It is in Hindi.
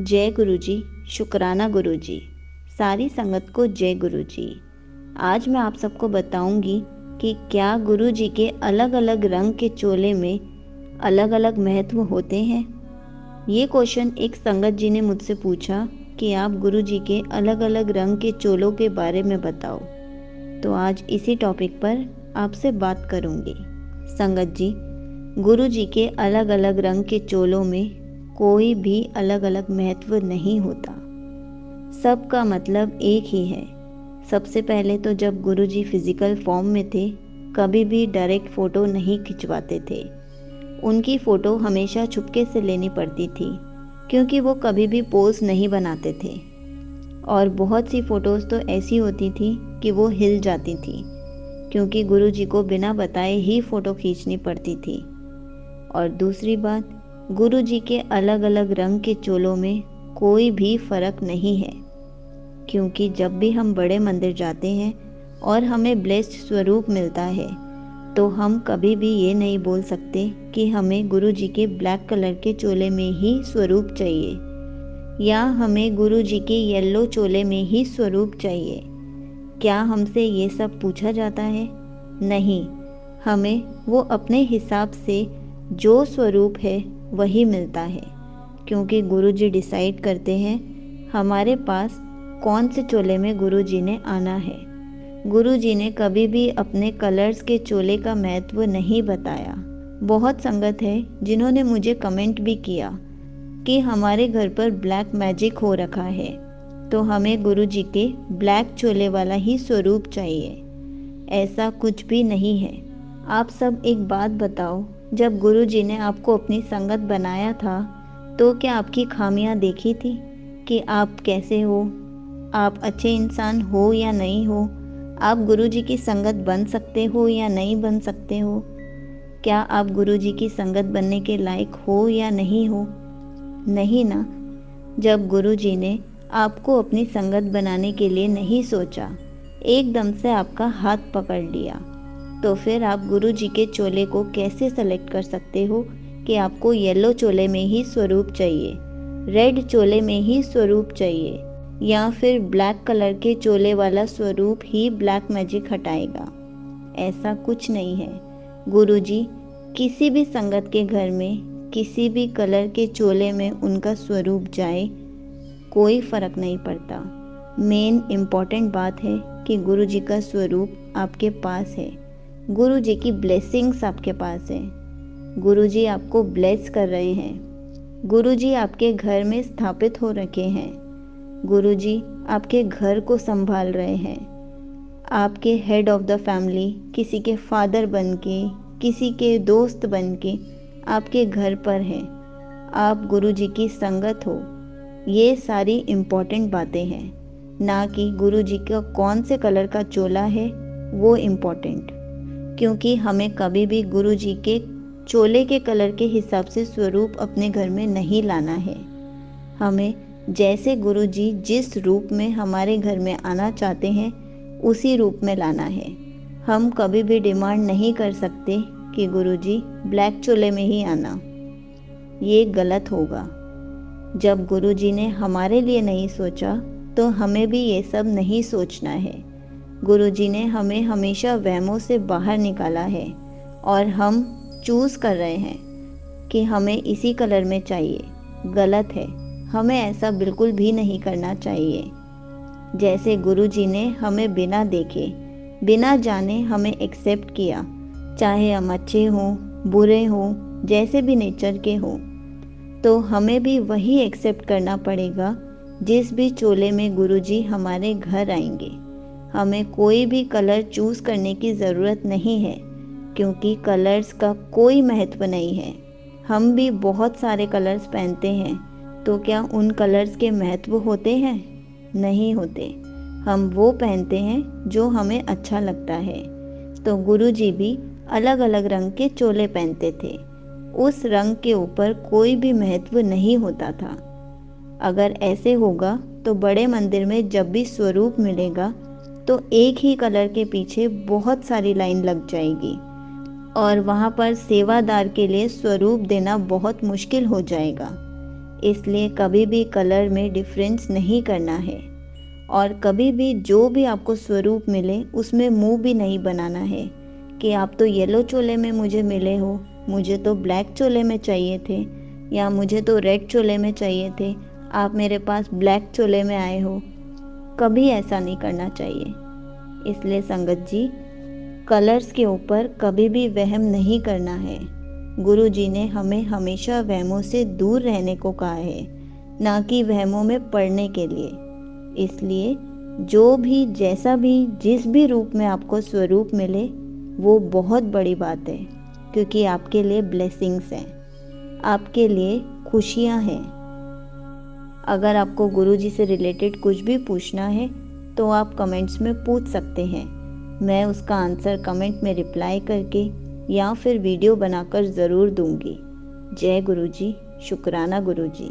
जय गुरुजी, शुक्राना गुरुजी, सारी संगत को जय गुरुजी। आज मैं आप सबको बताऊंगी कि क्या गुरुजी के अलग अलग रंग के चोले में अलग अलग महत्व होते हैं। ये क्वेश्चन एक संगत जी ने मुझसे पूछा कि आप गुरुजी के अलग अलग रंग के चोलों के बारे में बताओ, तो आज इसी टॉपिक पर आपसे बात करूंगी। संगत जी, गुरुजी के अलग अलग रंग के चोलों में कोई भी अलग अलग महत्व नहीं होता, सबका मतलब एक ही है। सबसे पहले तो जब गुरुजी फिजिकल फॉर्म में थे, कभी भी डायरेक्ट फ़ोटो नहीं खिंचवाते थे। उनकी फ़ोटो हमेशा चुपके से लेनी पड़ती थी, क्योंकि वो कभी भी पोज नहीं बनाते थे। और बहुत सी फ़ोटोज़ तो ऐसी होती थी कि वो हिल जाती थी, क्योंकि गुरुजी को बिना बताए ही फ़ोटो खींचनी पड़ती थी। और दूसरी बात, गुरुजी के अलग अलग रंग के चोलों में कोई भी फ़र्क नहीं है, क्योंकि जब भी हम बड़े मंदिर जाते हैं और हमें ब्लेस्ड स्वरूप मिलता है, तो हम कभी भी ये नहीं बोल सकते कि हमें गुरुजी के ब्लैक कलर के चोले में ही स्वरूप चाहिए, या हमें गुरुजी के येलो चोले में ही स्वरूप चाहिए। क्या हमसे ये सब पूछा जाता है? नहीं, हमें वो अपने हिसाब से जो स्वरूप है वही मिलता है, क्योंकि गुरुजी डिसाइड करते हैं हमारे पास कौन से चोले में गुरुजी ने आना है। गुरुजी ने कभी भी अपने कलर्स के चोले का महत्व नहीं बताया। बहुत संगत है जिन्होंने मुझे कमेंट भी किया कि हमारे घर पर ब्लैक मैजिक हो रखा है, तो हमें गुरुजी के ब्लैक चोले वाला ही स्वरूप चाहिए। ऐसा कुछ भी नहीं है। आप सब एक बात बताओ, जब गुरुजी ने आपको अपनी संगत बनाया था, तो क्या आपकी खामियां देखी थी कि आप कैसे हो, आप अच्छे इंसान हो या नहीं हो, आप गुरुजी की संगत बन सकते हो या नहीं बन सकते हो, क्या आप गुरुजी की संगत बनने के लायक हो या नहीं हो? नहीं ना। जब गुरुजी ने आपको अपनी संगत बनाने के लिए नहीं सोचा, एकदम से आपका हाथ पकड़ लिया, तो फिर आप गुरुजी के चोले को कैसे सेलेक्ट कर सकते हो कि आपको येलो चोले में ही स्वरूप चाहिए, रेड चोले में ही स्वरूप चाहिए, या फिर ब्लैक कलर के चोले वाला स्वरूप ही ब्लैक मैजिक हटाएगा? ऐसा कुछ नहीं है। गुरुजी किसी भी संगत के घर में किसी भी कलर के चोले में उनका स्वरूप जाए, कोई फ़र्क नहीं पड़ता। मेन इम्पॉर्टेंट बात है कि गुरुजी का स्वरूप आपके पास है, गुरुजी की ब्लेसिंग्स आपके पास है, गुरुजी आपको ब्लेस कर रहे हैं, गुरुजी आपके घर में स्थापित हो रखे हैं, गुरुजी आपके घर को संभाल रहे हैं। आपके हेड ऑफ द फैमिली, किसी के फादर बन के, किसी के दोस्त बन के आपके घर पर हैं। आप गुरुजी की संगत हो। ये सारी इम्पॉर्टेंट बातें हैं, ना कि गुरुजी का कौन से कलर का चोला है वो इम्पॉर्टेंट, क्योंकि हमें कभी भी गुरुजी के चोले के कलर के हिसाब से स्वरूप अपने घर में नहीं लाना है। हमें जैसे गुरुजी जिस रूप में हमारे घर में आना चाहते हैं, उसी रूप में लाना है। हम कभी भी डिमांड नहीं कर सकते कि गुरुजी ब्लैक चोले में ही आना। ये गलत होगा। जब गुरुजी ने हमारे लिए नहीं सोचा, तो हमें भी ये सब नहीं सोचना है। गुरुजी ने हमें हमेशा वहमों से बाहर निकाला है, और हम चूज़ कर रहे हैं कि हमें इसी कलर में चाहिए। गलत है, हमें ऐसा बिल्कुल भी नहीं करना चाहिए। जैसे गुरुजी ने हमें बिना देखे, बिना जाने हमें एक्सेप्ट किया, चाहे हम अच्छे हों, बुरे हों, जैसे भी नेचर के हों, तो हमें भी वही एक्सेप्ट करना पड़ेगा जिस भी चोले में गुरुजी हमारे घर आएंगे। हमें कोई भी कलर चूज़ करने की ज़रूरत नहीं है, क्योंकि कलर्स का कोई महत्व नहीं है। हम भी बहुत सारे कलर्स पहनते हैं, तो क्या उन कलर्स के महत्व होते हैं? नहीं होते। हम वो पहनते हैं जो हमें अच्छा लगता है। तो गुरुजी भी अलग अलग रंग के चोले पहनते थे। उस रंग के ऊपर कोई भी महत्व नहीं होता था। अगर ऐसे होगा तो बड़े मंदिर में जब भी स्वरूप मिलेगा, तो एक ही कलर के पीछे बहुत सारी लाइन लग जाएगी, और वहाँ पर सेवादार के लिए स्वरूप देना बहुत मुश्किल हो जाएगा। इसलिए कभी भी कलर में डिफरेंस नहीं करना है और कभी भी जो भी आपको स्वरूप मिले उसमें मुंह भी नहीं बनाना है कि आप तो येलो चोले में मुझे मिले हो, मुझे तो ब्लैक चोले में चाहिए थे, या मुझे तो रेड चोले में चाहिए थे, आप मेरे पास ब्लैक चोले में आए हो। कभी ऐसा नहीं करना चाहिए। इसलिए संगत जी, कलर्स के ऊपर कभी भी वहम नहीं करना है। गुरु जी ने हमें हमेशा वहमों से दूर रहने को कहा है, ना कि वहमों में पड़ने के लिए। इसलिए जो भी जैसा भी जिस भी रूप में आपको स्वरूप मिले वो बहुत बड़ी बात है, क्योंकि आपके लिए ब्लेसिंग्स हैं, आपके लिए खुशियाँ हैं। अगर आपको गुरु जी से रिलेटेड कुछ भी पूछना है तो आप कमेंट्स में पूछ सकते हैं। मैं उसका आंसर कमेंट में रिप्लाई करके या फिर वीडियो बनाकर ज़रूर दूंगी। जय गुरु जी, शुक्राना गुरु जी।